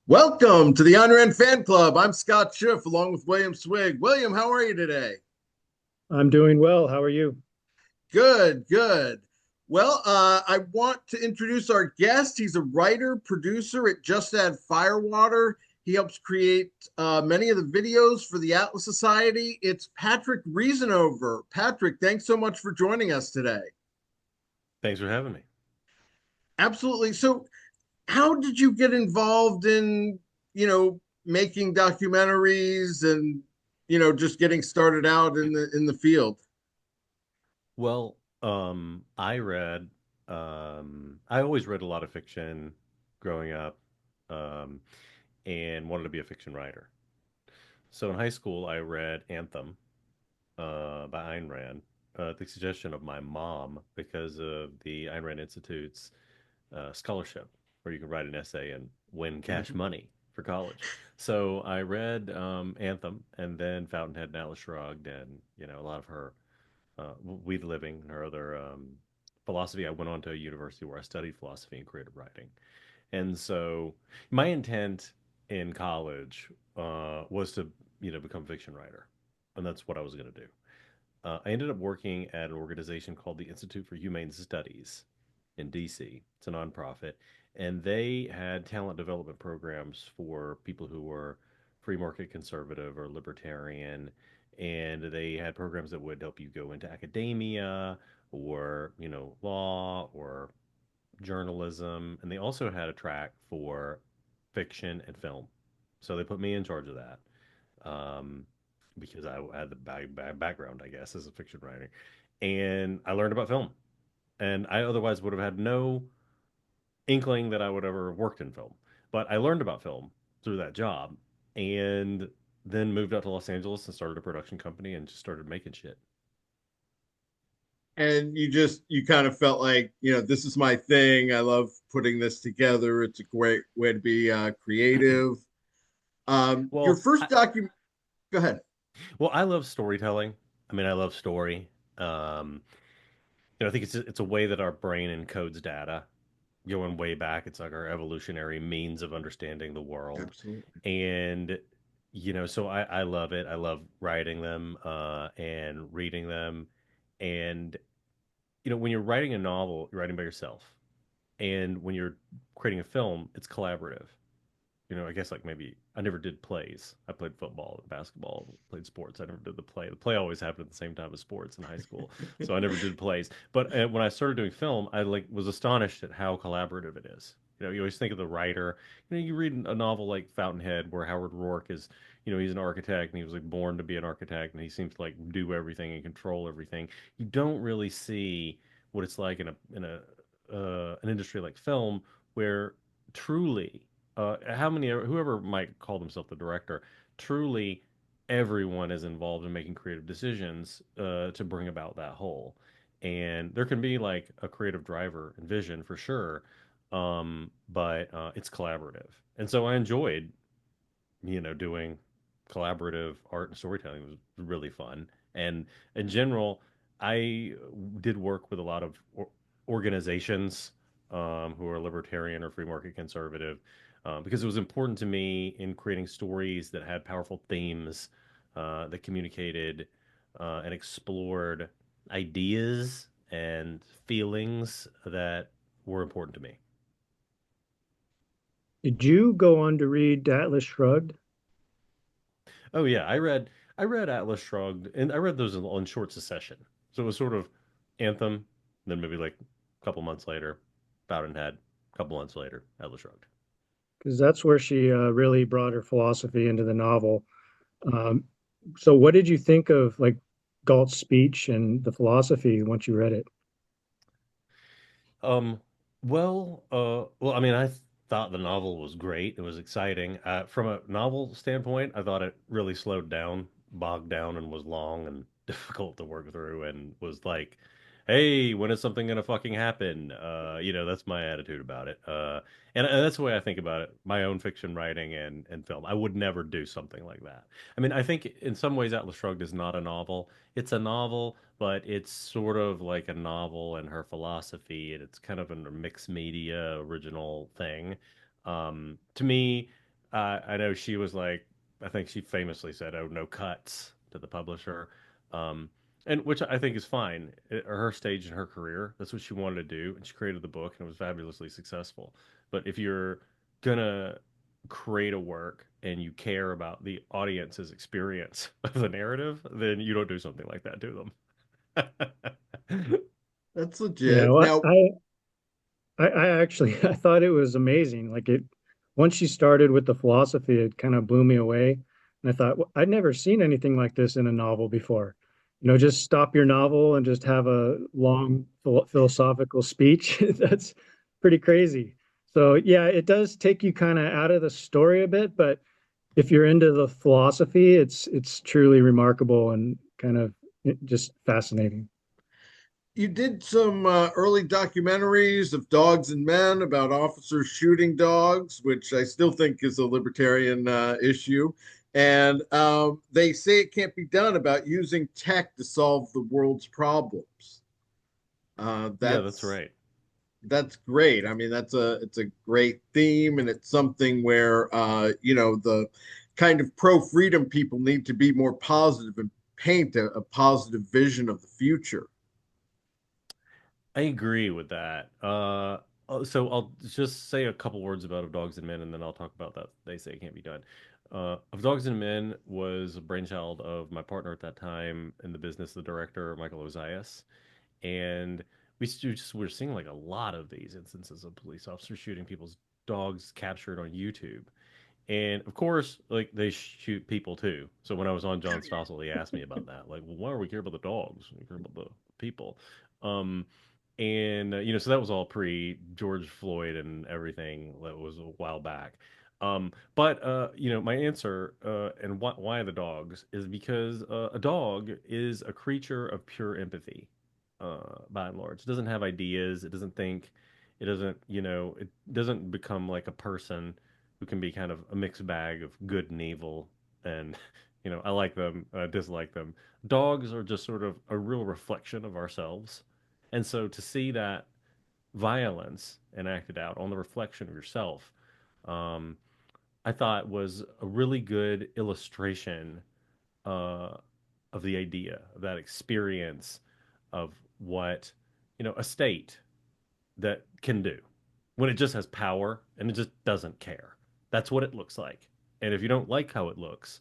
Welcome to the Ayn Rand Fan Club. I'm Scott Schiff along with William Swig. William, how are you today? I'm doing well. How are you? Good, good. I want to introduce our guest. He's a writer, producer at Just Add Firewater. He helps create many of the videos for the Atlas Society. It's Patrick Reasonover. Patrick, thanks so much for joining us today. Thanks for having me. Absolutely. So, how did you get involved in, making documentaries and, just getting started out in the field? Well, I always read a lot of fiction growing up, um, and wanted to be a fiction writer. So in high school, I read Anthem, by Ayn Rand, at the suggestion of my mom because of the Ayn Rand Institute's scholarship, where you can write an essay and win cash Mhm. money for college. So I read Anthem and then Fountainhead and Atlas Shrugged, and a lot of her We the Living and her other philosophy. I went on to a university where I studied philosophy and creative writing. And so my intent in college was to, become a fiction writer. And that's what I was going to do. I ended up working at an organization called the Institute for Humane Studies in DC. It's a nonprofit. And they had talent development programs for people who were free market conservative or libertarian. And they had programs that would help you go into academia or, law or journalism. And they also had a track for fiction and film. So they put me in charge of that, um, because I had the background, I guess, as a fiction writer. And I learned about film. And I otherwise would have had no inkling that I would ever have worked in film. But I learned about film through that job, and then moved out to Los Angeles and started a production company and just started making shit. And you kind of felt like, this is my thing. I love putting this together. It's a great way to be creative. Your Well, first document. Go ahead. I love storytelling. I mean, I love story. Um, I think it's a way that our brain encodes data. Going way back, it's like our evolutionary means of understanding the world. Absolutely. And so I love it. I love writing them, and reading them. And when you're writing a novel, you're writing by yourself. And when you're creating a film, it's collaborative. I guess like maybe I never did plays. I played football, basketball, played sports. I never did the play. The play always happened at the same time as sports in high school, so I never did plays. But when I started doing film, I like was astonished at how collaborative it is. You always think of the writer. You read a novel like Fountainhead, where Howard Rourke is, he's an architect and he was like born to be an architect, and he seems to like do everything and control everything. You don't really see what it's like in a an industry like film, where truly, how many whoever might call themselves the director, truly everyone is involved in making creative decisions to bring about that whole. And there can be like a creative driver and vision for sure, but it's collaborative. And so I enjoyed, doing collaborative art and storytelling. It was really fun. And in general, I did work with a lot of organizations, who are libertarian or free market conservative, because it was important to me in creating stories that had powerful themes, that communicated and explored ideas and feelings that were important to me. Did you go on to read Atlas Shrugged? Oh yeah, I read Atlas Shrugged, and I read those in short succession. So it was sort of Anthem, then maybe like a couple months later, Fountainhead, a couple months later, Atlas Shrugged. Because that's where she really brought her philosophy into the novel. Um, so, what did you think of like Galt's speech and the philosophy once you read it? Um, I mean, I thought the novel was great. It was exciting. From a novel standpoint, I thought it really slowed down, bogged down, and was long and difficult to work through, and was like, "Hey, when is something gonna fucking happen?" That's my attitude about it. And that's the way I think about it. My own fiction writing and film. I would never do something like that. I mean, I think in some ways, Atlas Shrugged is not a novel. It's a novel, but it's sort of like a novel and her philosophy, and it's kind of a mixed media original thing. To me, I know she was like, I think she famously said, "Oh, no cuts" to the publisher, um, and which I think is fine at her stage in her career. That's what she wanted to do, and she created the book, and it was fabulously successful. But if you're gonna create a work and you care about the audience's experience of the narrative, then you don't do something like that to them. That's Yeah, legit. well, Now, I actually I thought it was amazing. Like it, once she started with the philosophy, it kind of blew me away. And I thought, well, I'd never seen anything like this in a novel before. Just stop your novel and just have a long philosophical speech. That's pretty crazy. So yeah, it does take you kind of out of the story a bit, but if you're into the philosophy, it's truly remarkable and kind of just fascinating. you did some early documentaries of dogs and men about officers shooting dogs, which I still think is a libertarian issue. And they say it can't be done about using tech to solve the world's problems. Uh, Yeah, that's that's right. that's great. I mean, it's a great theme, and it's something where the kind of pro freedom people need to be more positive and paint a positive vision of the future. I agree with that. So I'll just say a couple words about Of Dogs and Men, and then I'll talk about that. They say it can't be done. Of Dogs and Men was a brainchild of my partner at that time in the business, the director Michael Ozias, and we're seeing like a lot of these instances of police officers shooting people's dogs captured on YouTube. And of course, like they shoot people too. So when I was on John Stossel, he asked me about that. Like, well, why are we care about the dogs? We care about the people. Um, and so that was all pre George Floyd and everything. That was a while back. But my answer and why the dogs is because a dog is a creature of pure empathy, by and large. It doesn't have ideas. It doesn't think. It doesn't, it doesn't become like a person who can be kind of a mixed bag of good and evil. And, I like them, I dislike them. Dogs are just sort of a real reflection of ourselves. And so to see that violence enacted out on the reflection of yourself, um, I thought was a really good illustration uh, of the idea, of that experience of what, a state that can do when it just has power and it just doesn't care. That's what it looks like. And if you don't like how it looks,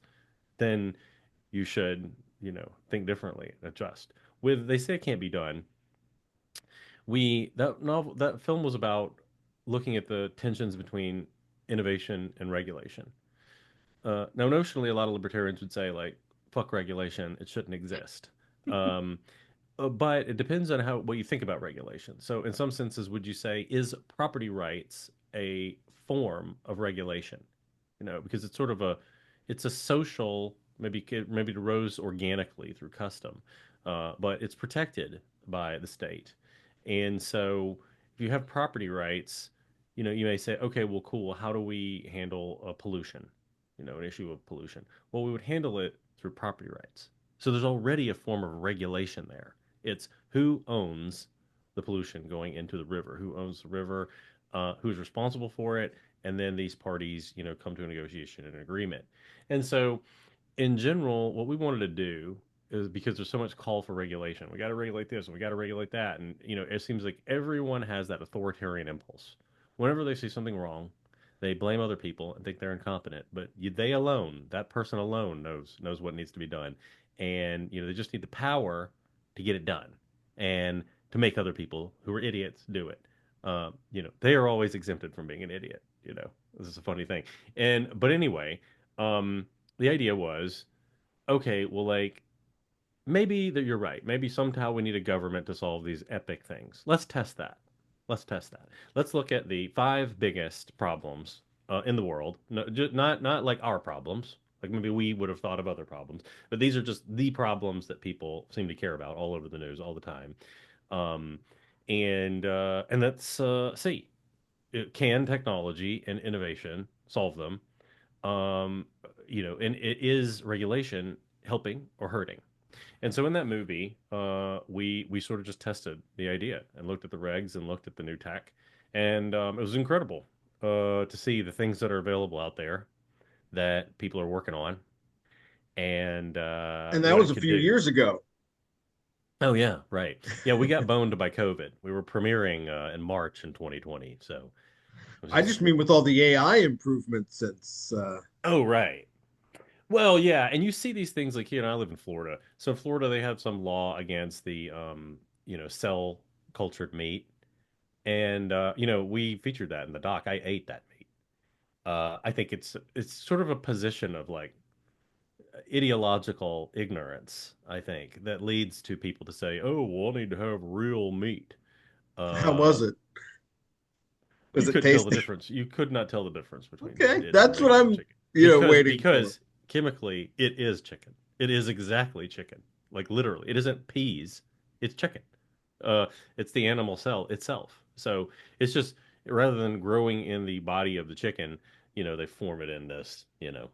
then you should, think differently, adjust. With They Say It Can't Be Done, that film was about looking at the tensions between innovation and regulation. Now, notionally, a lot of libertarians would say like, "Fuck regulation; it shouldn't exist." Um, but it depends on what you think about regulation. So, in some senses, would you say is property rights a form of regulation? Because it's a social, maybe it rose organically through custom, but it's protected by the state. And so, if you have property rights, you may say, okay, well, cool. How do we handle pollution? An issue of pollution. Well, we would handle it through property rights. So there's already a form of regulation there. It's who owns the pollution going into the river, who owns the river, who's responsible for it, and then these parties, come to a negotiation and an agreement. And so, in general, what we wanted to do is because there's so much call for regulation. We got to regulate this, and we got to regulate that, and it seems like everyone has that authoritarian impulse. Whenever they see something wrong, they blame other people and think they're incompetent. But that person alone knows what needs to be done, and they just need the power to get it done and to make other people who are idiots do it. They are always exempted from being an idiot. This is a funny thing. But anyway, the idea was okay. Well, like maybe that you're right. Maybe somehow we need a government to solve these epic things. Let's test that. Let's test that. Let's look at the five biggest problems in the world. No, not like our problems. Like maybe we would have thought of other problems, but these are just the problems that people seem to care about all over the news all the time. Um, and let's see, can technology and innovation solve them? Um, and it is regulation helping or hurting? And so in that movie, we sort of just tested the idea and looked at the regs and looked at the new tech, and it was incredible to see the things that are available out there. that people are working on and And that what was it a could few do. years ago. Oh yeah, right. Yeah, we got boned by COVID. We were premiering in March in 2020, so it was I just just mean with all the AI improvements since oh right. Well, yeah, and you see these things like here, and I live in Florida. So in Florida, they have some law against the cell cultured meat, and we featured that in the doc. I ate that meat. I think it's sort of a position of like ideological ignorance. I think that leads to people to say, "Oh, well, I need to have real meat." how was Uh, it? you Was it couldn't tell the tasty? difference. You could not tell the difference between Okay, it and that's what regular I'm, chicken because waiting for. because chemically it is chicken. It is exactly chicken. Like literally, it isn't peas. It's chicken. Uh, it's the animal cell itself. So it's just rather than growing in the body of the chicken, they form it in this,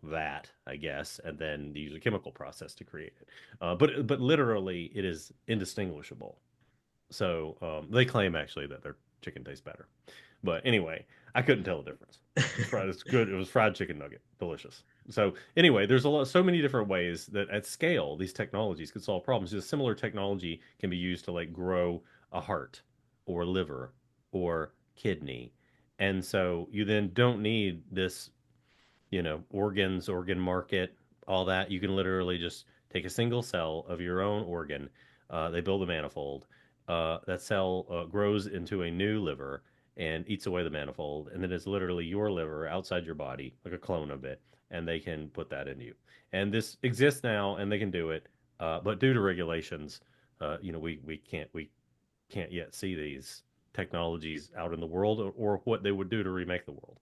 vat, I guess, and then they use a chemical process to create it. But literally, it is indistinguishable. So they claim actually that their chicken tastes better. But anyway, I couldn't tell the difference. It's fried. It's good. It was fried chicken nugget, delicious. So anyway, there's so many different ways that at scale these technologies could solve problems. Just similar technology can be used to like grow a heart, or liver, or kidney, and so you then don't need this organs, organ market, all that. You can literally just take a single cell of your own organ. They build a manifold. That cell grows into a new liver and eats away the manifold, and then it's literally your liver outside your body, like a clone of it, and they can put that in you. And this exists now, and they can do it, but due to regulations, we can't yet see these technologies out in the world, or what they would do to remake the world.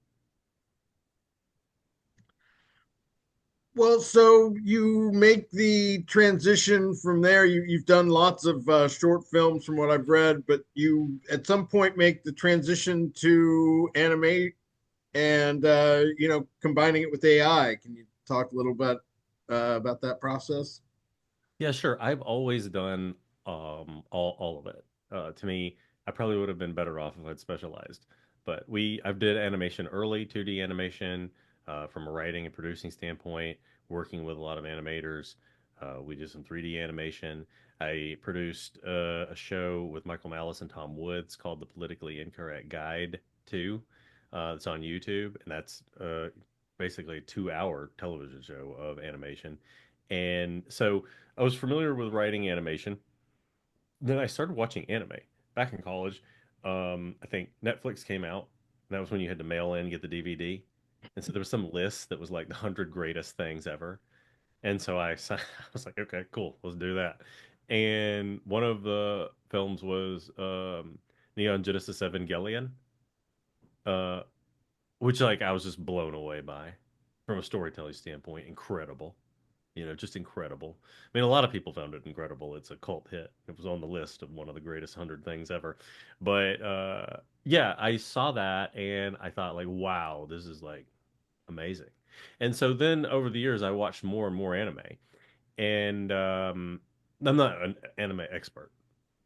Well, so you make the transition from there. You've done lots of short films from what I've read, but you at some point make the transition to animate and combining it with AI. Can you talk a little bit about that process? Yeah, sure. I've always done all of it. To me, I probably would have been better off if I'd specialized. But I've did animation early, 2D animation, from a writing and producing standpoint, working with a lot of animators. We did some 3D animation. I produced a show with Michael Malice and Tom Woods called The Politically Incorrect Guide to. It's on YouTube, and that's basically a 2-hour television show of animation. And so I was familiar with writing animation. Then I started watching anime back in college. I think Netflix came out. And that was when you had to mail in, get the DVD. And so there was some list that was like the 100 greatest things ever. And so I was like, okay, cool, let's do that. And one of the films was Neon Genesis Evangelion, uh, which like I was just blown away by from a storytelling standpoint. Incredible. Just incredible. I mean, a lot of people found it incredible. It's a cult hit. It was on the list of one of the greatest 100 things ever. But yeah, I saw that and I thought like, wow, this is like amazing. And so then over the years, I watched more and more anime. And I'm not an anime expert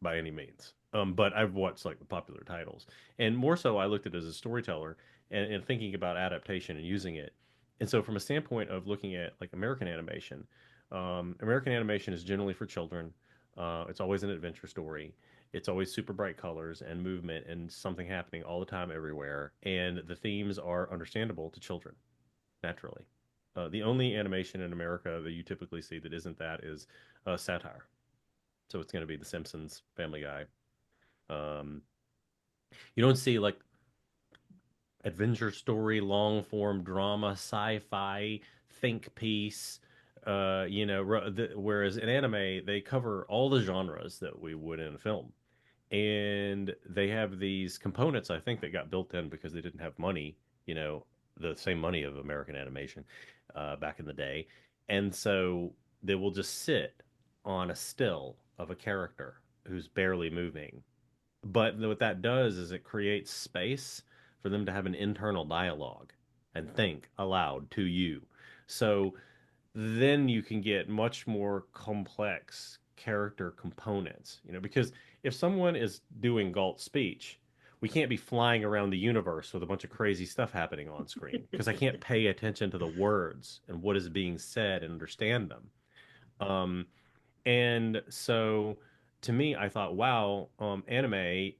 by any means. But I've watched like the popular titles, and more so, I looked at it as a storyteller and thinking about adaptation and using it. And so, from a standpoint of looking at like American animation is generally for children. It's always an adventure story. It's always super bright colors and movement and something happening all the time everywhere. And the themes are understandable to children naturally. The only animation in America that you typically see that isn't that is satire. So it's going to be The Simpsons, Family Guy. Um, you don't see like adventure story, long form drama, sci-fi, think piece. Whereas in anime they cover all the genres that we would in a film, and they have these components I think that got built in because they didn't have money, the same money of American animation back in the day, and so they will just sit on a still of a character who's barely moving, but what that does is it creates space for them to have an internal dialogue and think aloud to you. So then you can get much more complex character components, because if someone is doing Galt speech, we can't be flying around the universe with a bunch of crazy stuff happening on screen because I can't pay attention to the words and what is being said and understand them. Um, and so to me, I thought, wow, anime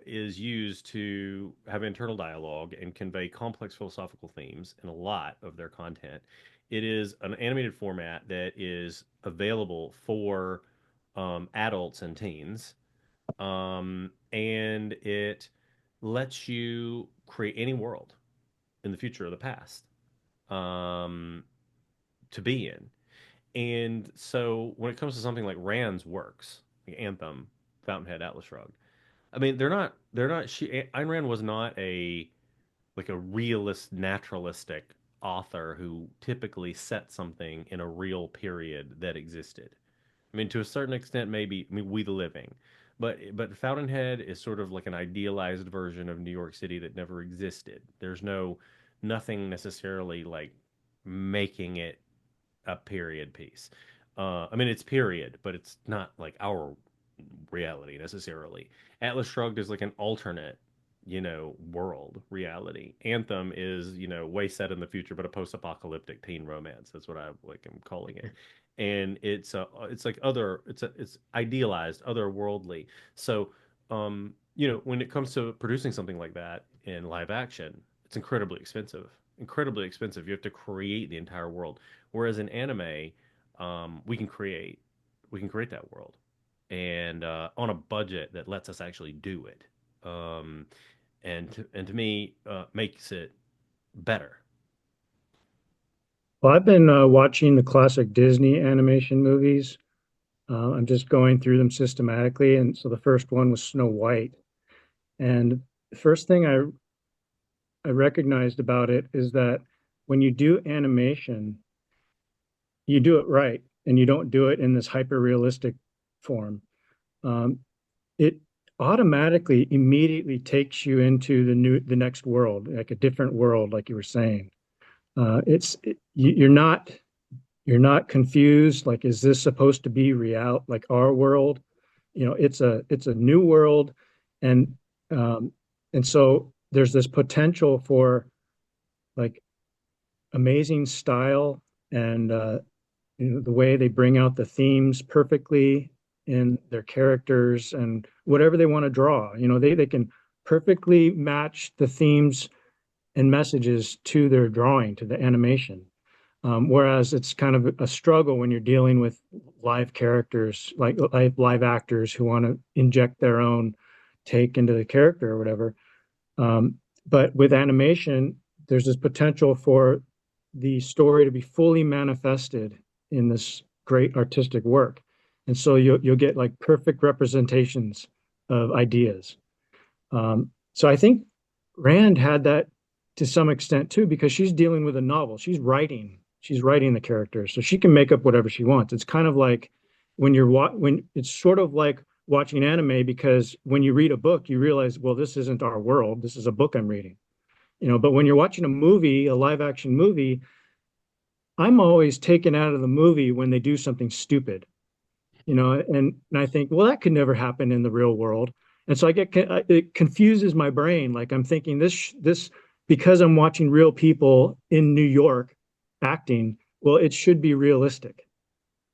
is used to have internal dialogue and convey complex philosophical themes in a lot of their content. It is an animated format that is available for adults and teens, and it lets you create any world in the future or the past um, to be in. And so when it comes to something like Rand's works, like Anthem, Fountainhead, Atlas Shrugged, I mean they're not Ayn Rand was not a like a realist naturalistic author who typically set something in a real period that existed. I mean, to a certain extent, maybe. I mean, We the Living, but Fountainhead is sort of like an idealized version of New York City that never existed. There's nothing necessarily like making it a period piece. I mean, it's period, but it's not like our reality necessarily. Atlas Shrugged is like an alternate, world reality. Anthem is, way set in the future, but a post-apocalyptic teen romance. That's what I like. I'm calling it, and it's like it's idealized, otherworldly. So, when it comes to producing something like that in live action, it's incredibly expensive. Incredibly expensive. You have to create the entire world. Whereas in anime, we can create that world, and on a budget that lets us actually do it. Um, and to me, makes it better. Well, I've been watching the classic Disney animation movies. I'm just going through them systematically. And so the first one was Snow White. And the first thing I recognized about it is that when you do animation, you do it right and you don't do it in this hyper realistic form. Um, it automatically immediately takes you into the next world, like a different world, like you were saying. You're not confused. Like, is this supposed to be real, like our world? It's a new world, and um, and so there's this potential for like amazing style and the way they bring out the themes perfectly in their characters and whatever they want to draw. They can perfectly match the themes and messages to their drawing, to the animation. Whereas it's kind of a struggle when you're dealing with live characters, like live actors who want to inject their own take into the character or whatever. But with animation, there's this potential for the story to be fully manifested in this great artistic work. And so you'll get like perfect representations of ideas. So I think Rand had that to some extent too, because she's dealing with a novel. She's writing the characters, so she can make up whatever she wants. It's kind of like when it's sort of like watching anime, because when you read a book, you realize, well, this isn't our world. This is a book I'm reading. But when you're watching a movie, a live action movie, I'm always taken out of the movie when they do something stupid, and I think, well, that could never happen in the real world. And so it confuses my brain. Like I'm thinking this because I'm watching real people in New York acting, well, it should be realistic,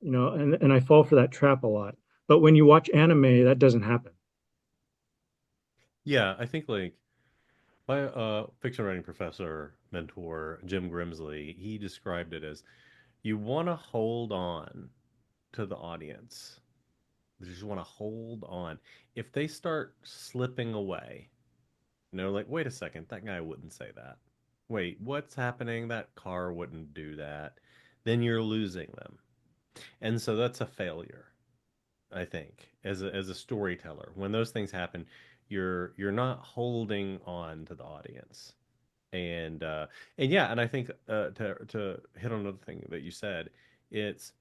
and I fall for that trap a lot. But when you watch anime, that doesn't happen. Yeah, I think like my fiction writing professor mentor Jim Grimsley, he described it as you want to hold on to the audience. You just want to hold on. If they start slipping away, like, wait a second, that guy wouldn't say that. Wait, what's happening? That car wouldn't do that. Then you're losing them. And so that's a failure, I think, as a storyteller. When those things happen, you're not holding on to the audience. And yeah, and I think to hit on another thing that you said, it's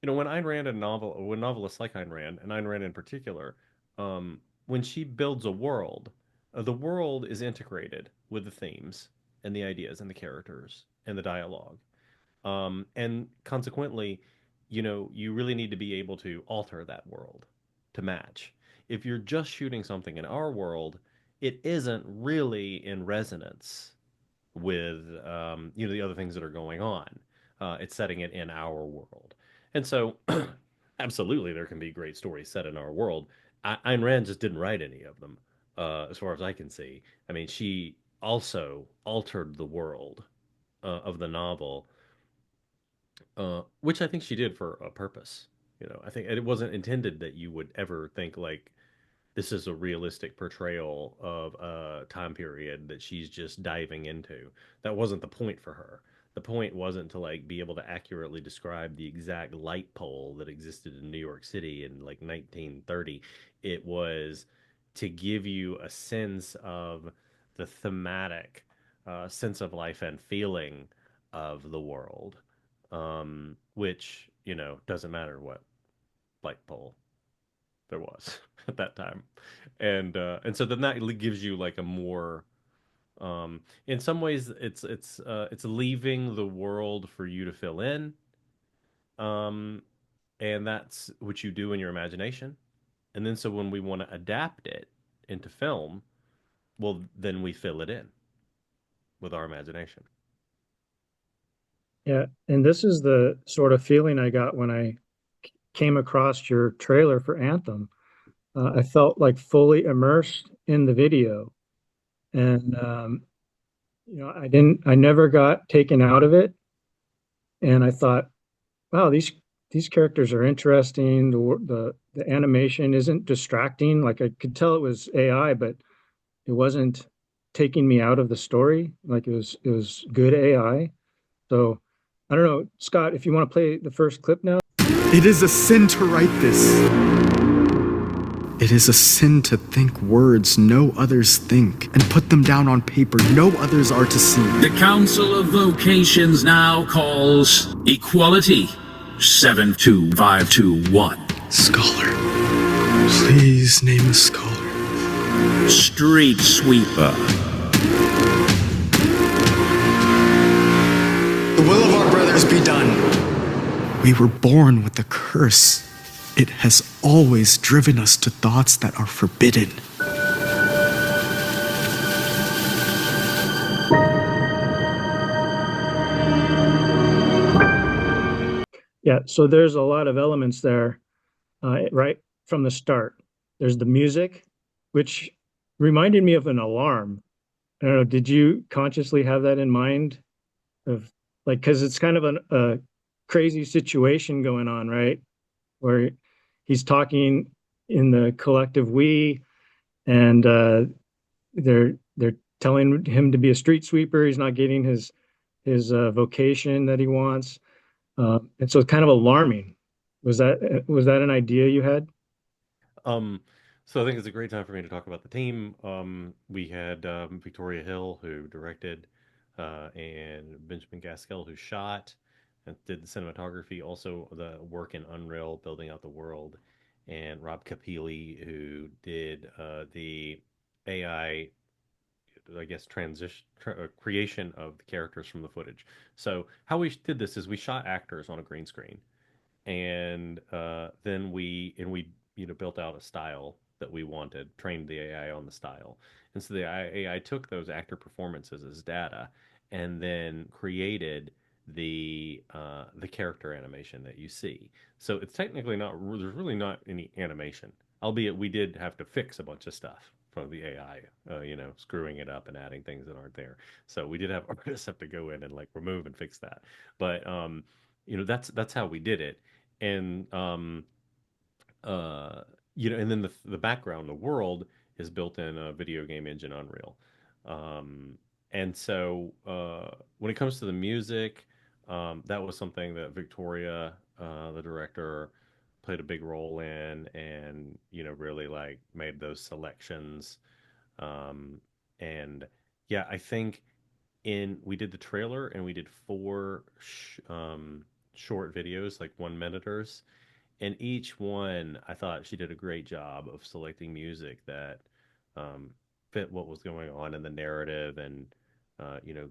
when Ayn Rand and novel or when novelists like Ayn Rand and Ayn Rand in particular, when she builds a world, the world is integrated with the themes and the ideas and the characters and the dialogue. And consequently, you really need to be able to alter that world to match. If you're just shooting something in our world, it isn't really in resonance with the other things that are going on. It's setting it in our world, and so absolutely there can be great stories set in our world. Ayn Rand just didn't write any of them, as far as I can see. I mean, she also altered the world of the novel, which I think she did for a purpose. I think it wasn't intended that you would ever think like this is a realistic portrayal of a time period that she's just diving into. That wasn't the point for her. The point wasn't to like be able to accurately describe the exact light pole that existed in New York City in like 1930. It was to give you a sense of the thematic sense of life and feeling of the world, which doesn't matter what light pole there was at that time, and so then that gives you like a more in some ways it's leaving the world for you to fill in, um and that's what you do in your imagination, and then so when we want to adapt it into film, well then we fill it in with our imagination. Yeah, and this is the sort of feeling I got when I came across your trailer for Anthem. I felt like fully immersed in the video, and I never got taken out of it. And I thought, wow, these characters are interesting. The animation isn't distracting. Like I could tell it was AI, but it wasn't taking me out of the story. Like it was good AI. So I don't know, Scott, if you want to play the first clip now. It is a sin to write this. It is a sin to think words no others think and put them down on paper no others are to see. The Council of Vocations now calls equality 72521. Scholar. Please name a scholar. Street sweeper. The will of our brothers be done. We were born with a curse. It has always driven us to thoughts that are forbidden. Yeah, so there's a lot of elements there, right from the start. There's the music, which reminded me of an alarm. I don't know, did you consciously have that in mind? Of like, because it's kind of a crazy situation going on, right? Where he's talking in the collective we, and they're telling him to be a street sweeper. He's not getting his vocation that he wants, and so it's kind of alarming. Was that an idea you had? Um, so I think it's a great time for me to talk about the team. We had Victoria Hill, who directed, and Benjamin Gaskell, who shot and did the cinematography, also the work in Unreal, building out the world, and Rob Capelli, who did the AI, I guess, creation of the characters from the footage. So how we did this is we shot actors on a green screen, and then we built out a style that we wanted, trained the AI on the style, and so the AI took those actor performances as data, and then created the character animation that you see. So it's technically not there's really not any animation, albeit we did have to fix a bunch of stuff from the AI, screwing it up and adding things that aren't there. So we did have artists have to go in and like remove and fix that, but that's how we did it, and uh, and then the background, the world is built in a video game engine, Unreal. And so when it comes to the music, that was something that Victoria, the director, played a big role in, and really like made those selections. And yeah, I think in we did the trailer and we did four short videos, like 1 minuters, and each one I thought she did a great job of selecting music that um, fit what was going on in the narrative, and uh, you know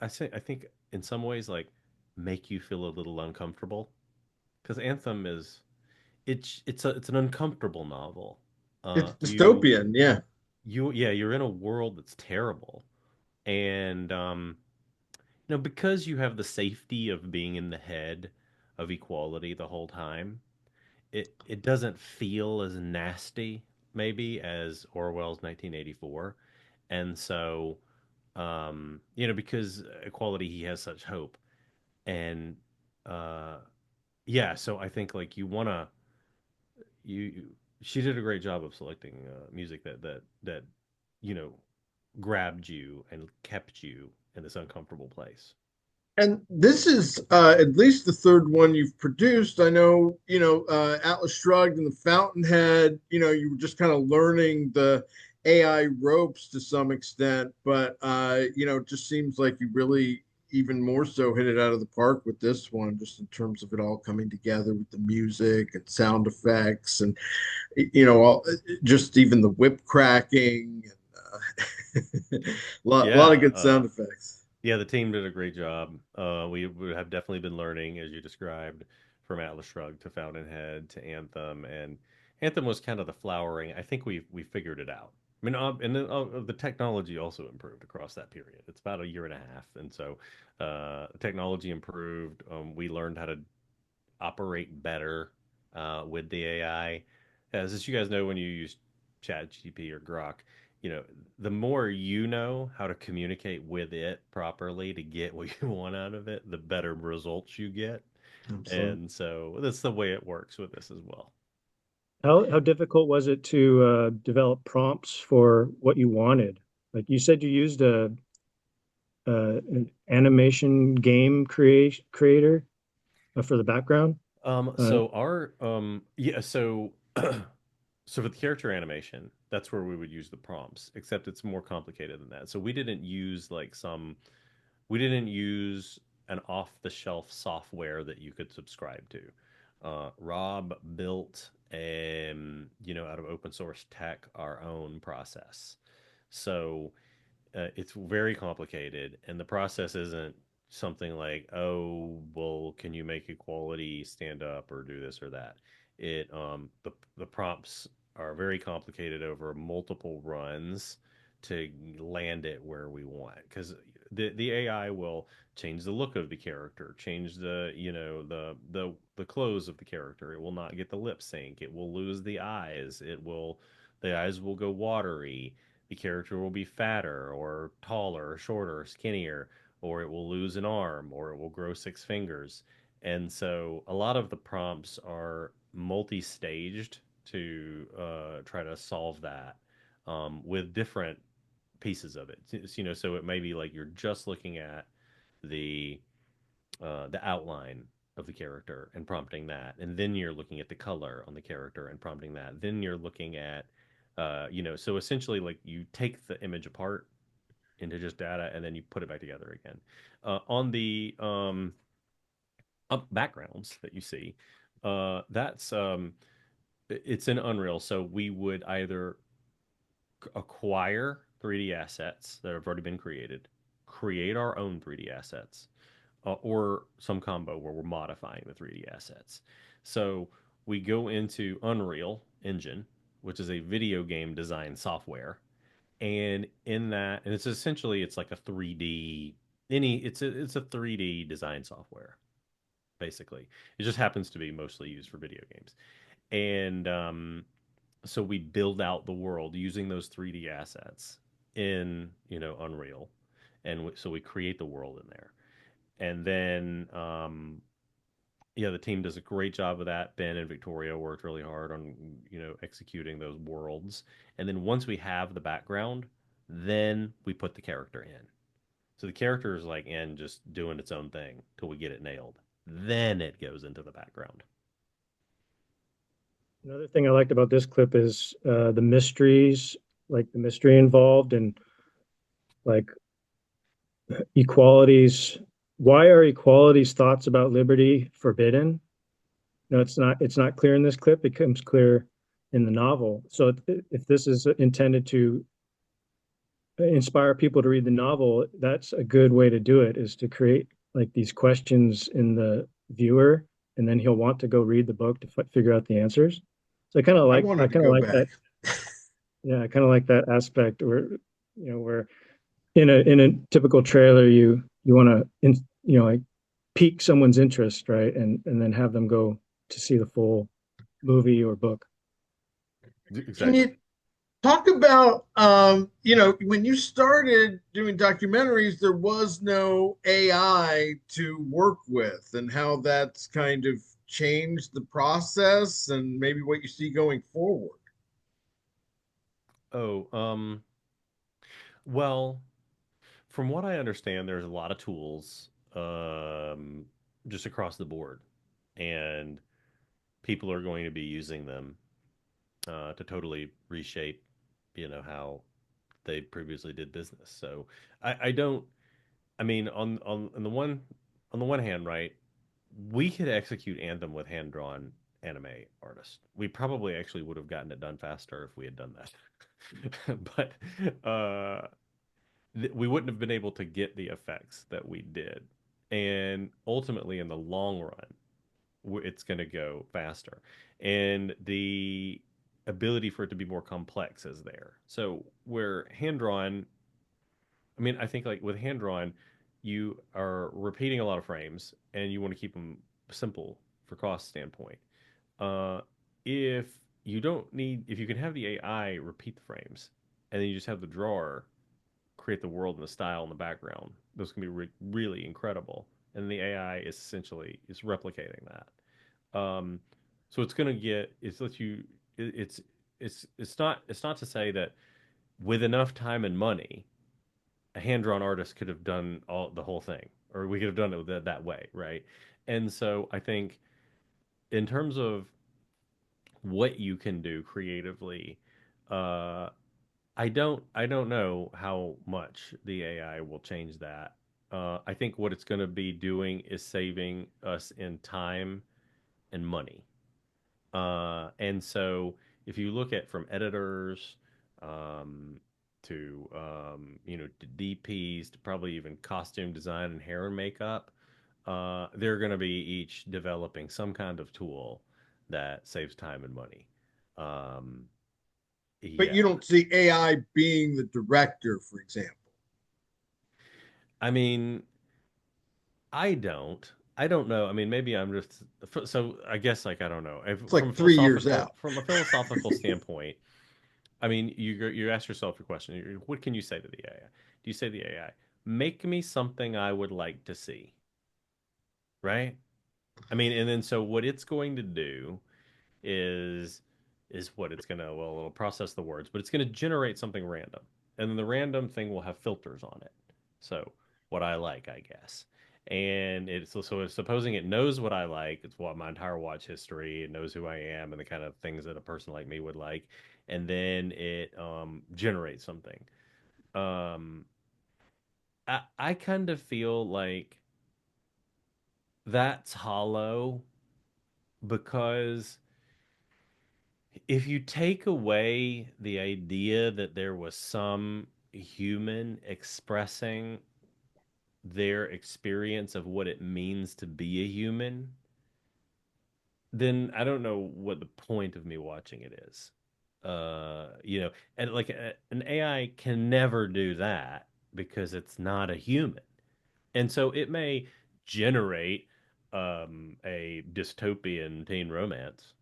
I think in some ways like make you feel a little uncomfortable, because Anthem is it's an uncomfortable novel. It's You dystopian, yeah. you're in a world that's terrible. And because you have the safety of being in the head of equality the whole time, it doesn't feel as nasty maybe as Orwell's 1984. And so because equality, he has such hope. And uh yeah, so I think like you she did a great job of selecting music that you know grabbed you and kept you in this uncomfortable place. And this is at least the third one you've produced. I know, Atlas Shrugged and the Fountainhead, you were just kind of learning the AI ropes to some extent, but, it just seems like you really even more so hit it out of the park with this one, just in terms of it all coming together with the music and sound effects and, just even the whip cracking and lot of Yeah, good sound effects. yeah, the team did a great job. We have definitely been learning, as you described, from Atlas Shrugged to Fountainhead to Anthem, and Anthem was kind of the flowering. I think we figured it out. I mean, and then the technology also improved across that period. It's about a year and a half, and so technology improved. We learned how to operate better with the AI. As you guys know, when you use ChatGPT or Grok, you know, the more you know how to communicate with it properly to get what you want out of it, the better results you get. Absolutely. And so that's the way it works with this as well. How difficult was it to develop prompts for what you wanted? Like you said, you used an animation game creator for the background. Uh, So our yeah, so so for the character animation, that's where we would use the prompts, except it's more complicated than that. So we didn't use an off-the-shelf software that you could subscribe to. Rob built out of open source tech our own process. So it's very complicated, and the process isn't something like, oh, well, can you make equality stand up or do this or that? The prompts are very complicated over multiple runs to land it where we want, because the AI will change the look of the character, change the clothes of the character. It will not get the lip sync. It will lose the eyes will go watery. The character will be fatter or taller, or shorter, or skinnier, or it will lose an arm, or it will grow six fingers. And so a lot of the prompts are multi-staged to try to solve that with different pieces of it. So it may be like you're just looking at the the outline of the character and prompting that, and then you're looking at the color on the character and prompting that. Then you're looking at, so essentially like you take the image apart into just data and then you put it back together again. On the backgrounds that you see, that's it's in Unreal. So we would either acquire 3D assets that have already been created, create our own 3D assets, or some combo where we're modifying the 3D assets. So we go into Unreal Engine, which is a video game design software, and in that, and it's like a 3D it's a 3D design software basically. It just happens to be mostly used for video games, and so we build out the world using those 3D assets in Unreal, and so we create the world in there, and then yeah, the team does a great job of that. Ben and Victoria worked really hard on executing those worlds, and then once we have the background, then we put the character in. So the character is like in just doing its own thing till we get it nailed. Then it goes into the background. Another thing I liked about this clip is the mysteries, like the mystery involved, and like equalities. Why are equalities thoughts about liberty forbidden? No, it's not clear in this clip. It becomes clear in the novel. So if this is intended to inspire people to read the novel, that's a good way to do it, is to create like these questions in the viewer, and then he'll want to go read the book to figure out the answers. So I wanted I to kind of go like back. that. Yeah, I kind of like that aspect where in a typical trailer you want to like pique someone's interest, right? And then have them go to see the full movie or book. Can Exactly. you talk about, when you started doing documentaries, there was no AI to work with, and how that's kind of changed the process and maybe what you see going forward? Oh, well, from what I understand, there's a lot of tools, just across the board, and people are going to be using them to totally reshape, how they previously did business. So I don't. I mean, on the one hand, right, we could execute Anthem with hand drawn anime artists. We probably actually would have gotten it done faster if we had done that. But uh, we wouldn't have been able to get the effects that we did. And ultimately, in the long run, it's going to go faster. And the ability for it to be more complex is there. So, where hand drawn, I mean, I think like with hand drawn, you are repeating a lot of frames and you want to keep them simple for cost standpoint. Uh, if if you can have the AI repeat the frames and then you just have the drawer create the world and the style in the background. Those can be really incredible, and the AI is essentially is replicating that. So it's going to get it's let you it's not to say that with enough time and money, a hand drawn artist could have done all the whole thing, or we could have done it that way, right? And so I think in terms of what you can do creatively, uh, I don't know how much the AI will change that. I think what it's going to be doing is saving us in time and money. And so if you look at from editors um, to to DPs to probably even costume design and hair and makeup, they're going to be each developing some kind of tool that saves time and money. Um, But you yeah, don't see AI being the director, for example. I mean, I don't. I don't know. I mean, maybe I'm just so. I guess like I don't know. It's From a like 3 years out. philosophical standpoint, I mean, you ask yourself your question. What can you say to the AI? Do you say to the AI, make me something I would like to see, right? I mean, and then so what it's going to do is what it's gonna well, it'll process the words, but it's gonna generate something random, and then the random thing will have filters on it. So what I like, I guess, and it's supposing it knows what I like. It's what my entire watch history. It knows who I am and the kind of things that a person like me would like, and then it generates something. Um, I kind of feel like that's hollow because if you take away the idea that there was some human expressing their experience of what it means to be a human, then I don't know what the point of me watching it is. And like an AI can never do that because it's not a human. And so it may generate a dystopian teen romance,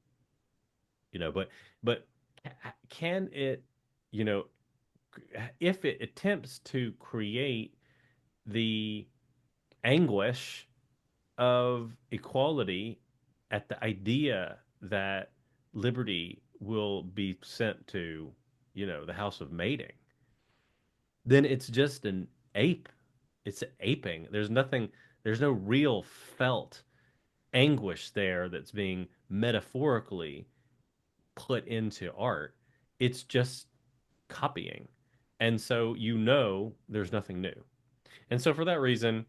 but can it, you know, if it attempts to create the anguish of equality at the idea that liberty will be sent to, the house of mating, then it's just an ape. It's aping. There's no real felt anguish there that's being metaphorically put into art. It's just copying. And so there's nothing new. And so for that reason,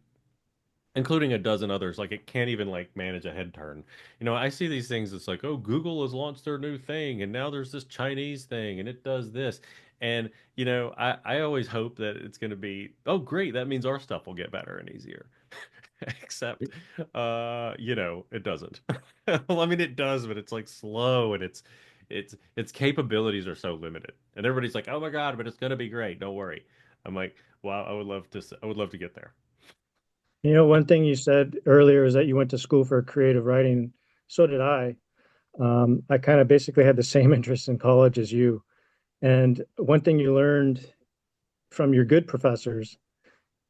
including a dozen others, like it can't even like manage a head turn. I see these things, it's like, oh, Google has launched their new thing and now there's this Chinese thing and it does this. And I always hope that it's going to be, oh great, that means our stuff will get better and easier. Except it doesn't. Well, I mean it does, but it's like slow and its capabilities are so limited, and everybody's like, "Oh my God, but it's gonna be great. Don't worry." I'm like, "Wow, I would love to get there." You know, one thing you said earlier is that you went to school for creative writing. So did I. I kind of basically had the same interests in college as you. And one thing you learned from your good professors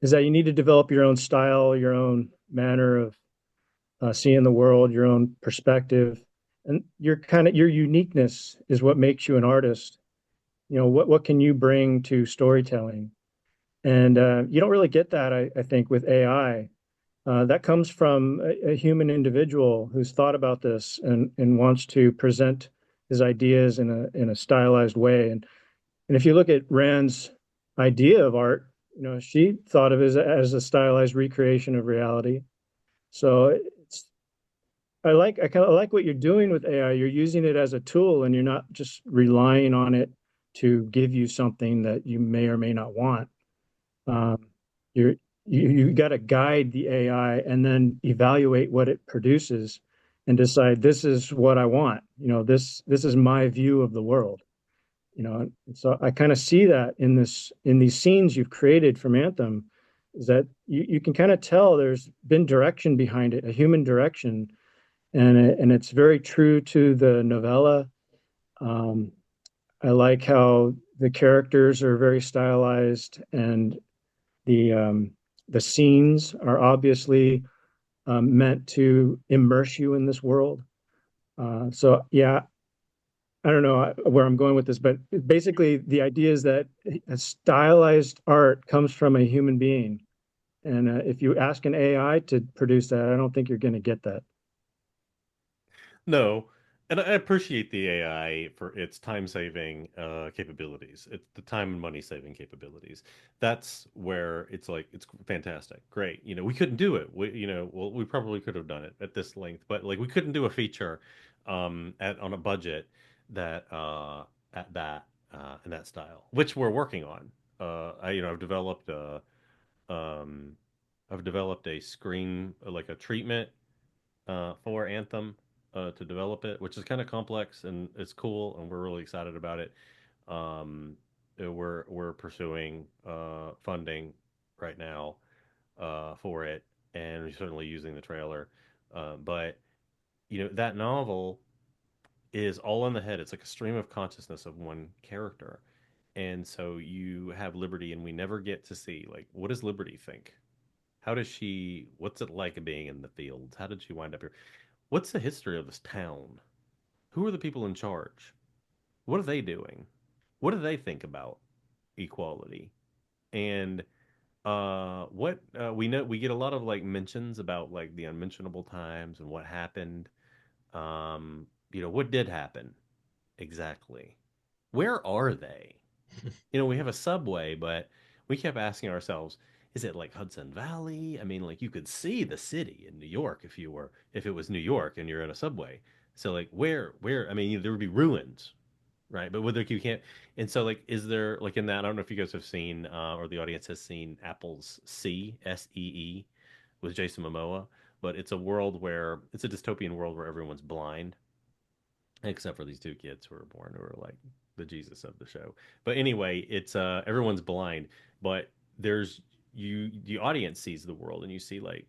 is that you need to develop your own style, your own manner of seeing the world, your own perspective, and your uniqueness is what makes you an artist. You know, what can you bring to storytelling? And you don't really get that, I think, with AI. That comes from a human individual who's thought about this and wants to present his ideas in a stylized way. And if you look at Rand's idea of art, you know, she thought of it as a stylized recreation of reality. So I kind of like what you're doing with AI. You're using it as a tool and you're not just relying on it to give you something that you may or may not want. Um, you're you got to guide the AI and then evaluate what it produces and decide this is what I want. You know, this is my view of the world. You know, so I kind of see that in these scenes you've created from Anthem, is that you can kind of tell there's been direction behind it, a human direction, and it's very true to the novella. Um, I like how the characters are very stylized and the um, the scenes are obviously meant to immerse you in this world. So yeah, I don't know where I'm going with this, but basically the idea is that a stylized art comes from a human being, and if you ask an AI to produce that, I don't think you're going to get that. No, and I appreciate the AI for its time-saving capabilities. It's the time and money-saving capabilities. That's where it's like it's fantastic, great. You know, we couldn't do it. Well, we probably could have done it at this length, but like we couldn't do a feature at on a budget that at that in that style, which we're working on. I've developed um, I've developed a screen like a treatment for Anthem to develop it, which is kind of complex and it's cool, and we're really excited about it. Um, we're pursuing funding right now for it, and we're certainly using the trailer. But that novel is all in the head. It's like a stream of consciousness of one character, and so you have Liberty, and we never get to see like what does Liberty think. How does she? What's it like being in the fields? How did she wind up here? What's the history of this town? Who are the people in charge? What are they doing? What do they think about equality? And what we know we get a lot of like mentions about like the unmentionable times and what happened. What did happen exactly? Where are they? We have a subway, but we kept asking ourselves, is it like Hudson Valley? I mean, like you could see the city in New York if it was New York and you're in a subway. So like I mean, there would be ruins, right? But whether you can't, and so like, is there like in that? I don't know if you guys have seen or the audience has seen Apple's See with Jason Momoa, but it's a world where it's a dystopian world where everyone's blind except for these two kids who were born who are like the Jesus of the show. But anyway, it's everyone's blind, but there's the audience sees the world and you see like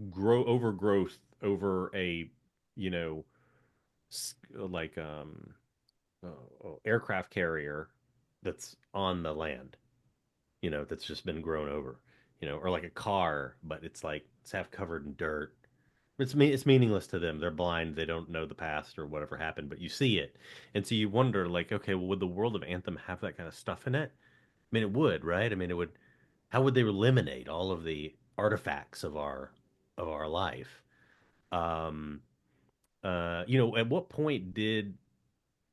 grow overgrowth over a you know like aircraft carrier that's on the land, that's just been grown over, or like a car, but it's half covered in dirt. It's meaningless to them. They're blind. They don't know the past or whatever happened, but you see it, and so you wonder, like, okay, well, would the world of Anthem have that kind of stuff in it? I mean, it would, right? I mean, it would. How would they eliminate all of the artifacts of our life? Um, at what point did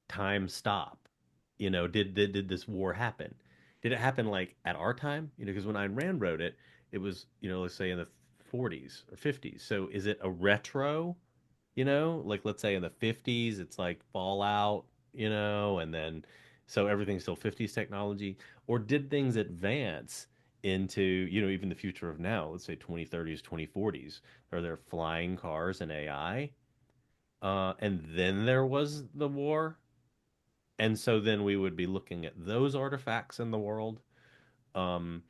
time stop? Did this war happen? Did it happen like at our time? Because when Ayn Rand wrote it, it was let's say in the 40s or 50s. So is it a retro? Like let's say in the 50s, it's like Fallout, and then so everything's still 50s technology, or did things advance into even the future of now? Let's say 2030s, 2040s. Are there flying cars and AI? and then there was the war, and so then we would be looking at those artifacts in the world. Um,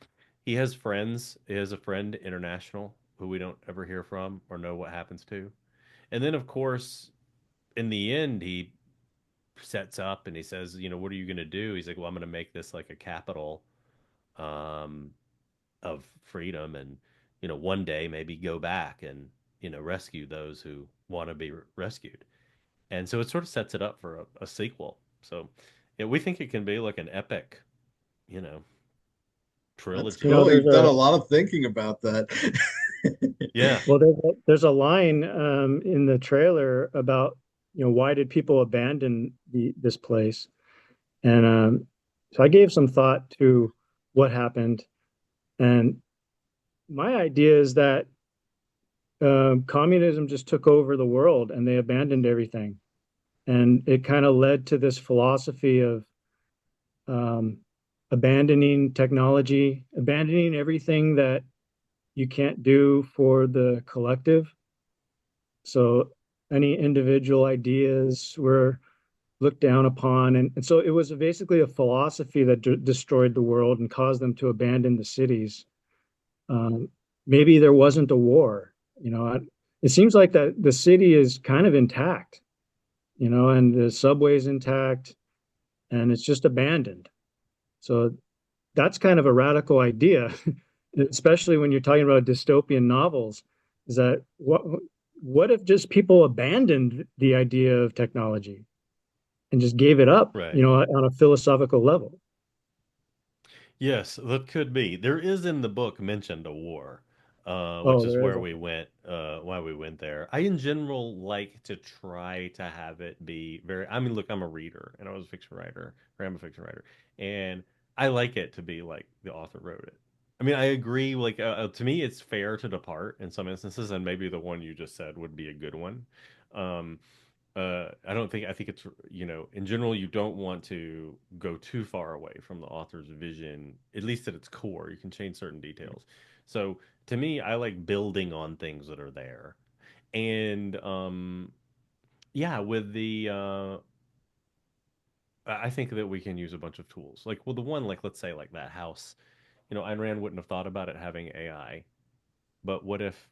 he has friends. He has a friend international who we don't ever hear from or know what happens to. And then, of course, in the end, he sets up and he says, what are you going to do? He's like, well, I'm going to make this like a capital um, of freedom, and one day maybe go back and rescue those who want to be rescued. And so it sort of sets it up for a sequel. So yeah, we think it can be like an epic, you know, That's You trilogy. know, cool. there's You've done a a lot of thinking about that. Yeah. well, there's a line in the trailer about, why did people abandon this place? And so I gave some thought to what happened. And my idea is that communism just took over the world and they abandoned everything. And it kind of led to this philosophy of um, abandoning technology, abandoning everything that you can't do for the collective. So any individual ideas were looked down upon. And so it was basically a philosophy that destroyed the world and caused them to abandon the cities. Um, Maybe there wasn't a war, it seems like that the city is kind of intact, and the subway's intact and it's just abandoned. So that's kind of a radical idea, especially when you're talking about dystopian novels, is that what if just people abandoned the idea of technology and just gave it up, Right. on a philosophical level? Yes, that could be. There is in the book mentioned a war, which Oh, is there is where a we went, why we went there. I, in general, like to try to have it be very, I mean, look, I'm a reader and I was a fiction writer, or I'm a fiction writer, and I like it to be like the author wrote it. I mean, I agree, like, to me, it's fair to depart in some instances, and maybe the one you just said would be a good one. Um, I think it's, in general, you don't want to go too far away from the author's vision, at least at its core. You can change certain details. So to me, I like building on things that are there. And yeah, with the, I think that we can use a bunch of tools. Like, well, the one, like, let's say, like that house, Ayn Rand wouldn't have thought about it having AI. But what if,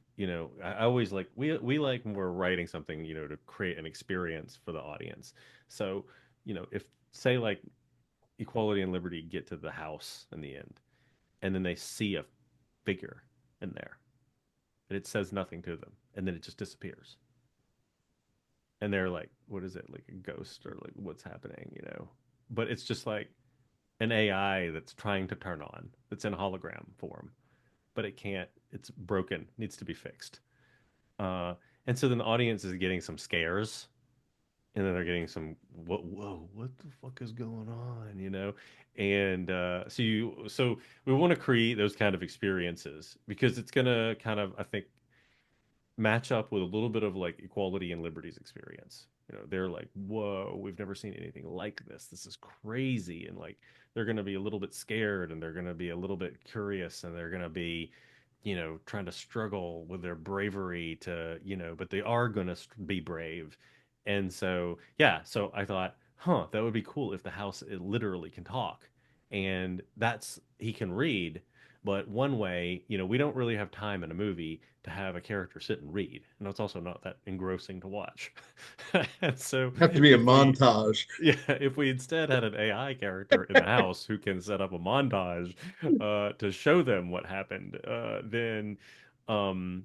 I always like we like when we're writing something, to create an experience for the audience. So, if say like equality and liberty get to the house in the end, and then they see a figure in there, and it says nothing to them, and then it just disappears. And they're like, what is it? Like a ghost or like what's happening? But it's just like an AI that's trying to turn on, that's in hologram form, but it can't, it's broken, needs to be fixed. Uh, and so then the audience is getting some scares, and then they're getting some whoa, what the fuck is going on? And so we want to create those kind of experiences because it's gonna kind of, I think, match up with a little bit of like equality and liberties experience. They're like, whoa, we've never seen anything like this. This is crazy. And like, they're going to be a little bit scared and they're going to be a little bit curious and they're going to be, trying to struggle with their bravery to, but they are going to be brave. And so, yeah, so I thought, that would be cool if the house it literally can talk. And that's, he can read, but one way, we don't really have time in a movie to have a character sit and read. And it's also not that engrossing to watch. And so Have to be a if we montage. yeah, if we instead had an AI character in the house who can set up a montage to show them what happened, then um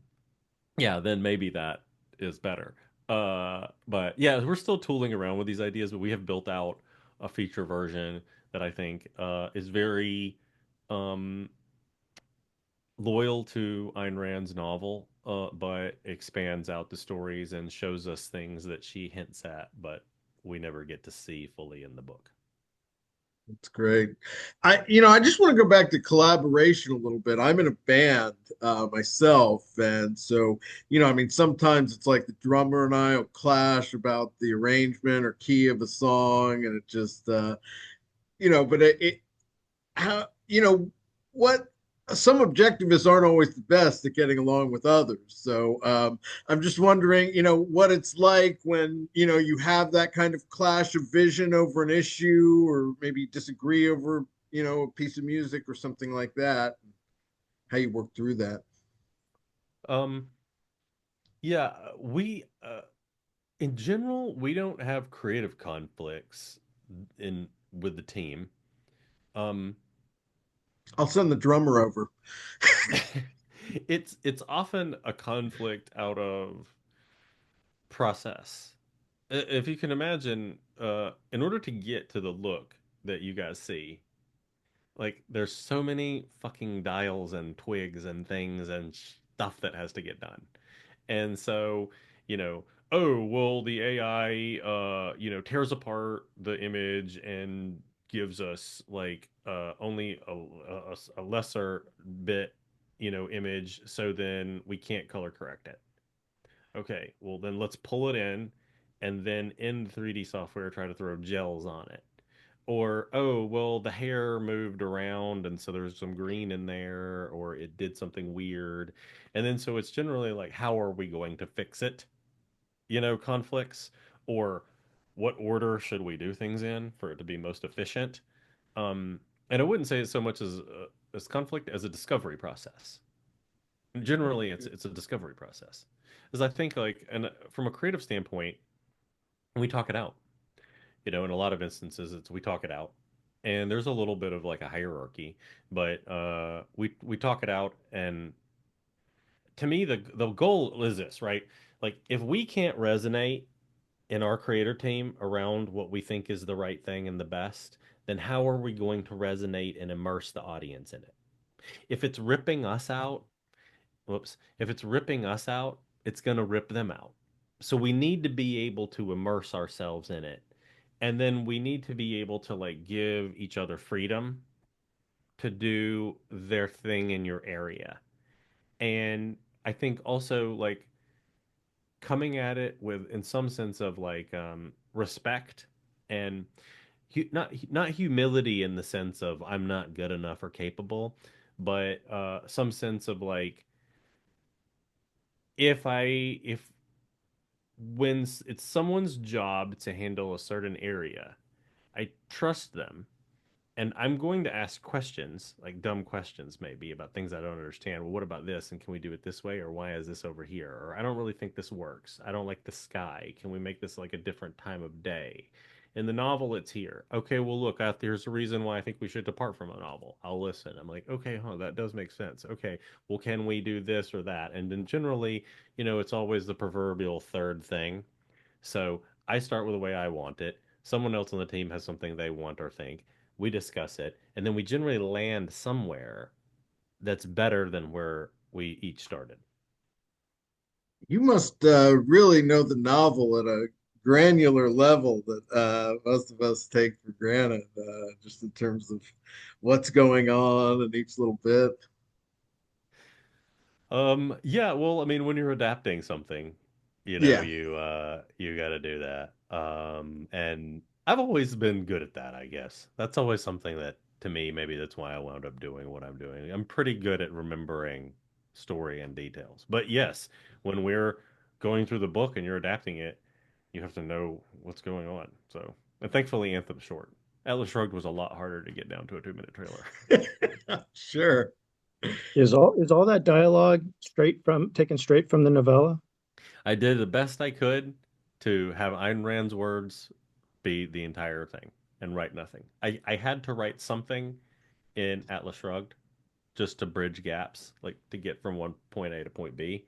yeah, then maybe that is better. But yeah, we're still tooling around with these ideas, but we have built out a feature version that I think is very um loyal to Ayn Rand's novel, but expands out the stories and shows us things that she hints at, but we never get to see fully in the book. It's great. I just want to go back to collaboration a little bit. I'm in a band myself, and so, I mean, sometimes it's like the drummer and I will clash about the arrangement or key of a song, and it just, but it how, what some objectivists aren't always the best at getting along with others. So I'm just wondering, what it's like when, you have that kind of clash of vision over an issue or maybe disagree over, a piece of music or something like that, how you work through that. Um, yeah, we in general we don't have creative conflicts in with the team. Um, I'll send the drummer over. it's often a conflict out of process. If you can imagine, in order to get to the look that you guys see, like there's so many fucking dials and twigs and things and stuff that has to get done. And so, you know, oh, well, the AI, tears apart the image and gives us like only a lesser bit, image. So then we can't color correct it. Okay, well, then let's pull it in and then in 3D software try to throw gels on it. Or, oh, well, the hair moved around and so there's some green in there, or it did something weird. And then so it's generally like, how are we going to fix it? Conflicts. Or what order should we do things in for it to be most efficient? Um, and I wouldn't say it's so much as conflict as a discovery process. Generally, it's a discovery process. Because I think like, and from a creative standpoint, we talk it out. In a lot of instances, it's we talk it out, and there's a little bit of like a hierarchy, but we talk it out, and to me, the goal is this, right? Like if we can't resonate in our creator team around what we think is the right thing and the best, then how are we going to resonate and immerse the audience in it? If it's ripping us out, whoops, if it's ripping us out, it's going to rip them out. So we need to be able to immerse ourselves in it. And then we need to be able to like give each other freedom to do their thing in your area. And I think also like coming at it with in some sense of like respect and not humility in the sense of I'm not good enough or capable, but some sense of like if when it's someone's job to handle a certain area, I trust them. And I'm going to ask questions, like dumb questions maybe about things I don't understand. Well, what about this? And can we do it this way? Or why is this over here? Or I don't really think this works. I don't like the sky. Can we make this like a different time of day? In the novel, it's here. Okay, well, look, there's a reason why I think we should depart from a novel. I'll listen. I'm like, okay, huh, that does make sense. Okay, well, can we do this or that? And then generally, it's always the proverbial third thing. So I start with the way I want it. Someone else on the team has something they want or think. We discuss it, and then we generally land somewhere that's better than where we each started. You must really know the novel at a granular level that most of us take for granted, just in terms of what's going on in each little bit. Yeah, well, I mean, when you're adapting something, Yeah. you got to do that. And I've always been good at that, I guess. That's always something that to me, maybe that's why I wound up doing what I'm doing. I'm pretty good at remembering story and details. But yes, when we're going through the book and you're adapting it, you have to know what's going on. So, and thankfully, Anthem's short. Atlas Shrugged was a lot harder to get down to a 2-minute trailer. Sure. Is all that dialogue taken straight from the novella? I did the best I could to have Ayn Rand's words be the entire thing and write nothing. I had to write something in Atlas Shrugged just to bridge gaps, like to get from one point A to point B.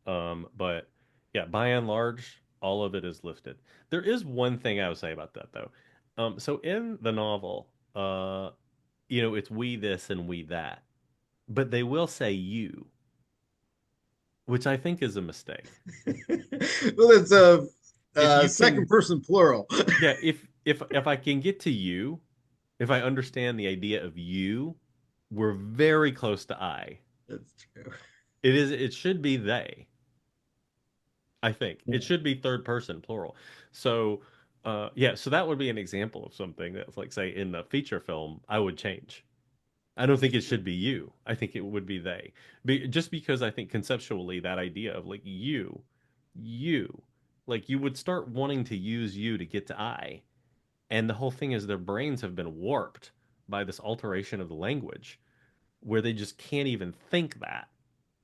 But yeah, by and large, all of it is lifted. There is one thing I would say about that though. So in the novel, it's we this and we that, but they will say you, which I think is a mistake. Well, it's a, If you second can person plural. Yeah, if I can get to you, if I understand the idea of you, we're very close to I. That's true. It should be they, I think. It should be third person plural. So yeah, so that would be an example of something that's like say in the feature film I would change. I don't think it should be you. I think it would be they. Just because I think conceptually that idea of like you, like you would start wanting to use you to get to I. And the whole thing is their brains have been warped by this alteration of the language where they just can't even think that.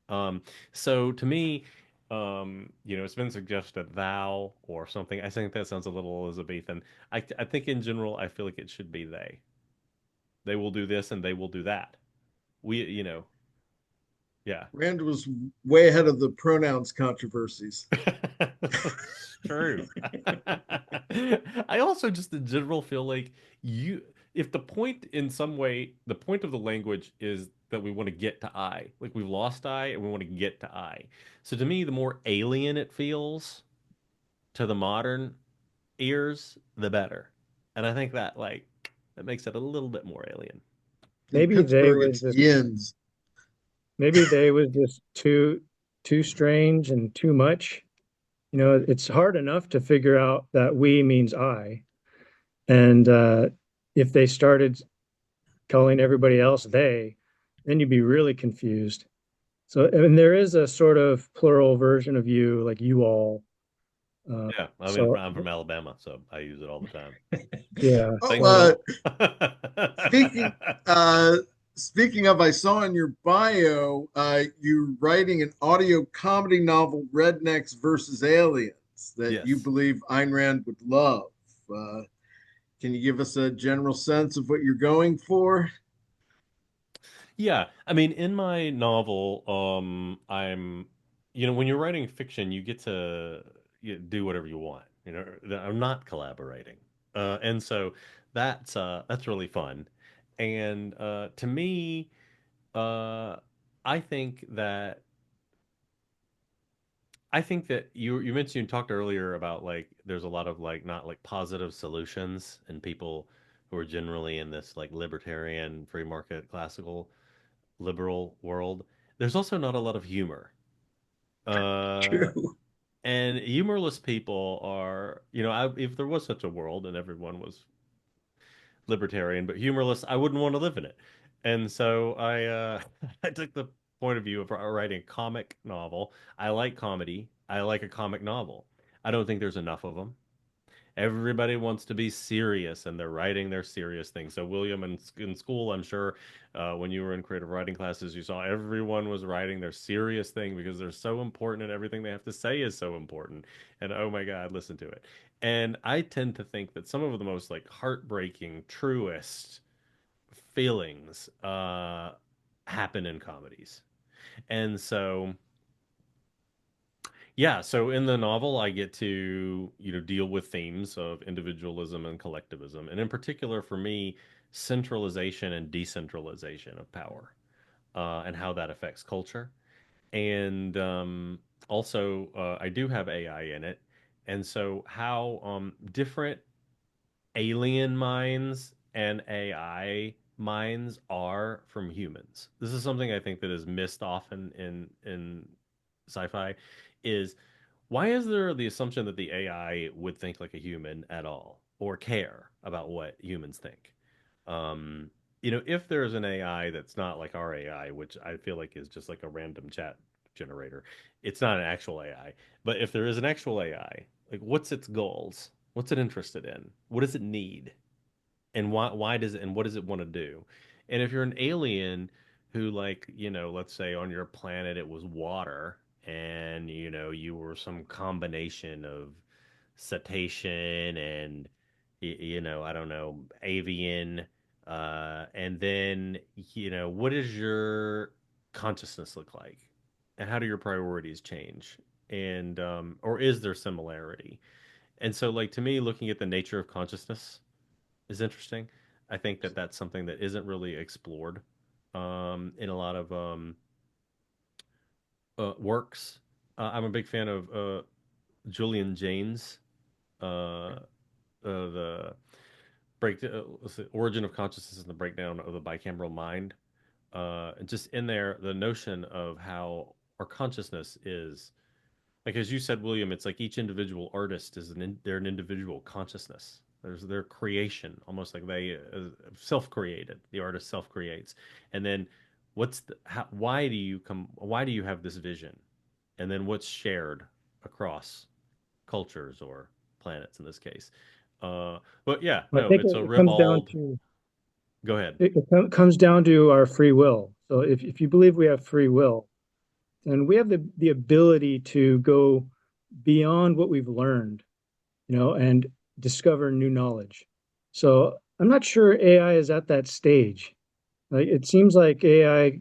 Um, so to me, it's been suggested thou or something. I think that sounds a little Elizabethan. I think in general, I feel like it should be they. They will do this and they will do that. Yeah. Rand was way ahead of the pronouns controversies. True. I also just in general feel like you, if the point in some way, the point of the language is that we want to get to I, like we've lost I and we want to get to I. So to me, the more alien it feels to the modern ears, the better. And I think that like that makes it a little bit more alien. In Maybe they Pittsburgh, was it's just yins. maybe they was just too strange and too much. It's hard enough to figure out that we means I. And if they started calling everybody else they, then you'd be really confused. So, and there is a sort of plural version of you, like you all. Uh, Yeah, I mean, so, I'm from Alabama, so I use it all the time. yeah. Oh, Thanks, So, Bill. speaking uh, speaking of, I saw in your bio you're writing an audio comedy novel, Rednecks versus Aliens, that you Yes. believe Ayn Rand would love. Uh, can you give us a general sense of what you're going for? Yeah, I mean, in my novel, when you're writing fiction, you get to do whatever you want. I'm not collaborating, and so that's really fun. And to me, uh, I think that you mentioned you talked earlier about like there's a lot of like not like positive solutions and people who are generally in this like libertarian free market classical liberal world, there's also not a lot of humor. Uh, True. and humorless people are, if there was such a world and everyone was libertarian but humorless, I wouldn't want to live in it. And so I took the point of view of writing a comic novel. I like comedy. I like a comic novel. I don't think there's enough of them. Everybody wants to be serious and they're writing their serious things. So, William, in school, I'm sure when you were in creative writing classes, you saw everyone was writing their serious thing because they're so important and everything they have to say is so important. And oh my God, listen to it. And I tend to think that some of the most like heartbreaking, truest feelings happen in comedies. And so yeah, so in the novel, I get to, deal with themes of individualism and collectivism, and in particular for me, centralization and decentralization of power, and how that affects culture. And also, I do have AI in it, and so how different alien minds and AI minds are from humans. This is something I think that is missed often in sci-fi is why is there the assumption that the AI would think like a human at all or care about what humans think? Um, if there's an AI that's not like our AI, which I feel like is just like a random chat generator, it's not an actual AI. But if there is an actual AI, like what's its goals? What's it interested in? What does it need? And why does it and what does it want to do? And if you're an alien who like, let's say on your planet it was water and you were some combination of cetacean and I don't know, avian and then what does your consciousness look like? And how do your priorities change? And or is there similarity? And so like to me looking at the nature of consciousness is interesting. I think that that's something that isn't really explored in a lot of works. I'm a big fan of Julian Jaynes, the origin of consciousness and the breakdown of the bicameral mind. And just in there, the notion of how our consciousness is, like as you said, William, it's like each individual artist is they're an individual consciousness. There's their creation, almost like they self-created. The artist self-creates, and then why do you come? Why do you have this vision? And then what's shared across cultures or planets in this case? But yeah, I no, think it's a it comes down ribald. to Go ahead. comes down to our free will. So if you believe we have free will, then we have the ability to go beyond what we've learned, and discover new knowledge. So I'm not sure AI is at that stage. Like it seems like AI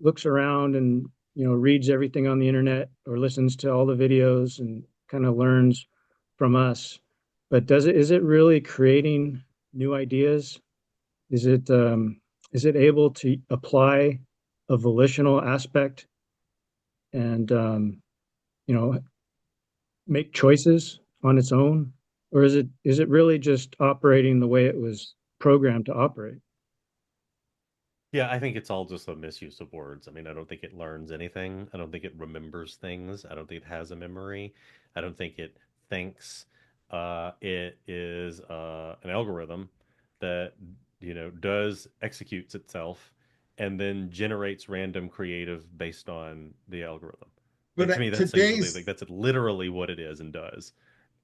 looks around and reads everything on the internet or listens to all the videos and kind of learns from us. But is it really creating new ideas? Is it able to apply a volitional aspect and you know make choices on its own, or is it really just operating the way it was programmed to operate? Yeah, I think it's all just a misuse of words. I mean, I don't think it learns anything. I don't think it remembers things. I don't think it has a memory. I don't think it thinks. It is an algorithm that, does executes itself and then generates random creative based on the algorithm. But Like to me, that's essentially like that's literally what it is and does.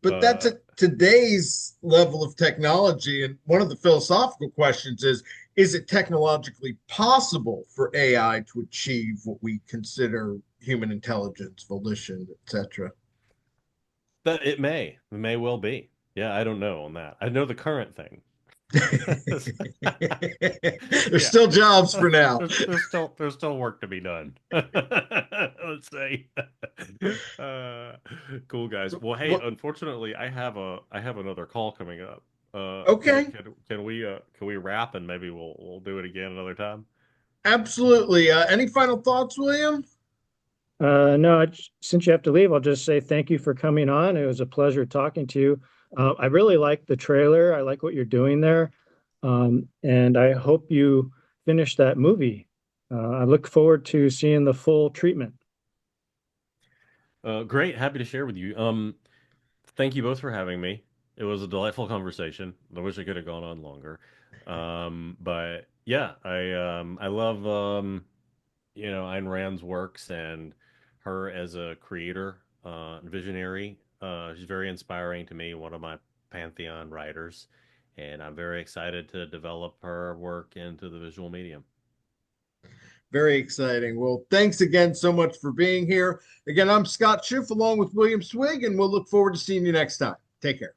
that's Uh, at today's level of technology. And one of the philosophical questions is it technologically possible for AI to achieve what we consider human intelligence, volition, etc.? that it may well be. Yeah, I don't know on that. I know the current thing. There's Yeah. still jobs for now. There's still work to be done. Let's say. Uh, cool guys. Well, hey, Well, unfortunately, I have another call coming up. okay, Can we wrap and maybe we'll do it again another time? absolutely. Any final thoughts, William? No, since you have to leave, I'll just say thank you for coming on. It was a pleasure talking to you. I really like the trailer. I like what you're doing there. And I hope you finish that movie. I look forward to seeing the full treatment. Great, happy to share with you. Thank you both for having me. It was a delightful conversation. I wish I could have gone on longer. But yeah, I love Ayn Rand's works and her as a creator and visionary. She's very inspiring to me, one of my pantheon writers, and I'm very excited to develop her work into the visual medium. Very exciting. Well, thanks again so much for being here. Again, I'm Scott Schiff along with William Swig, and we'll look forward to seeing you next time. Take care.